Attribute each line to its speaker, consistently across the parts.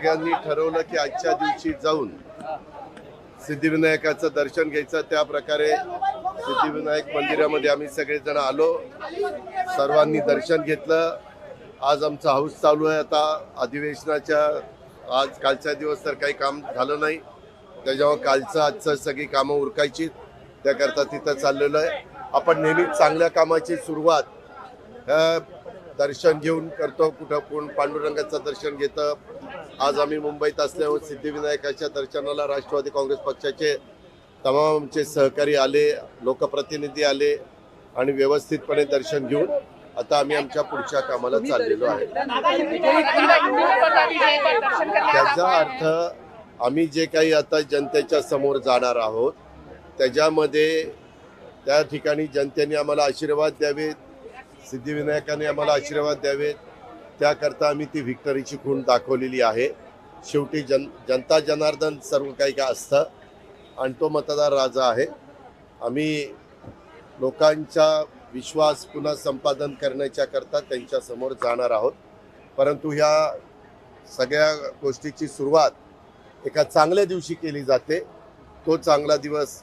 Speaker 1: सगळ्यांनी ठरवलं की आजच्या दिवशी जाऊन सिद्धिविनायकाचं दर्शन घ्यायचं। त्या प्रकारे सिद्धिविनायक मंदिरामध्ये आम्ही सगळेजण आलो, सर्वांनी दर्शन घेतलं। आज आमचा हाऊस चालू आहे। आता अधिवेशनाच्या आज कालचा दिवस तर काही काम झालं नाही, त्याच्यामुळे कालचं आजचं सगळी कामं उरकायची, त्याकरता तिथं चाललेलं आहे। आपण नेहमीच चांगल्या कामाची सुरुवात दर्शन घेऊन करतो। कुठं कोण पांडुरंगाचं दर्शन घेतं। आज आम्ही मुंबईत असल्यावर सिद्धिविनायकाच्या दर्शनाला राष्ट्रवादी काँग्रेस पक्षाचे तमाम आमचे सहकारी आले, लोकप्रतिनिधी आले आणि व्यवस्थितपणे दर्शन घेऊन आता आम्ही आमच्या पुढच्या कामाला चाललेलो आहे। त्याचा अर्थ आम्ही जे काही आता जनतेच्या समोर जाणार आहोत त्याच्यामध्ये त्या ठिकाणी जनतेने आम्हाला आशीर्वाद द्यावेत, सिद्धिविनायकाने आम्हाला आशीर्वाद द्यावेत, त्याकरता आम्ही ती व्हिक्टरीची खूण दाखवलेली आहे। शेवटी जनता जनार्दन सर्व काही काय असतं आणि तो मतदार राजा आहे। आम्ही लोकांचा विश्वास पुन्हा संपादन करण्याच्या करता त्यांच्या समोर जाणार आहोत। परंतु ह्या सगळ्या गोष्टीची सुरुवात एका चांगल्या दिवशी केली जाते। तो चांगला दिवस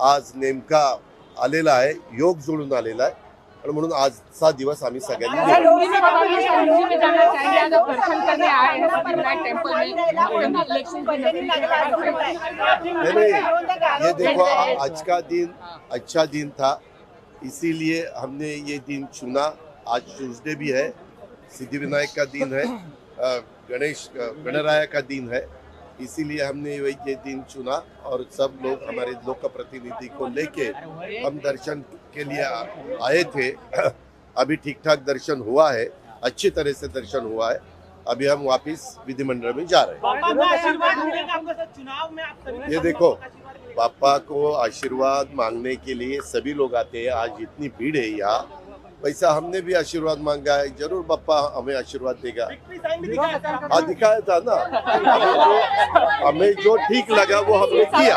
Speaker 1: आज नेमका आलेला आहे, योग जुळून आलेला आहे आणि म्हणून आजचा दिवस आम्ही सगळ्यांनी ये देखो आज का दिन अच्छा दिन था, इसीलिए हमने ये दिन चुना। आज ट्यूसडे भी है, सिद्धिविनायक का दिन है, गणराया का दिन है, इसीलिए हमने ये दिन चुना और सब लोग हमारे लोक प्रतिनिधि को लेके हम दर्शन के लिए आए थे। अभी ठीक ठाक दर्शन हुआ है, अच्छी तरह से दर्शन हुआ है। अभी हम वापस विधिमंडल में जा रहे हैं। ये देखो, पापा को आशीर्वाद मांगने के लिए सभी लोग आते हैं। आज इतनी भीड़ है यहाँ, वैसा हमने भी आशीर्वाद मांगा है, जरूर पापा हमें आशीर्वाद देगा। हाँ, दिखाया था ना, हमें जो ठीक लगा वो हमने किया।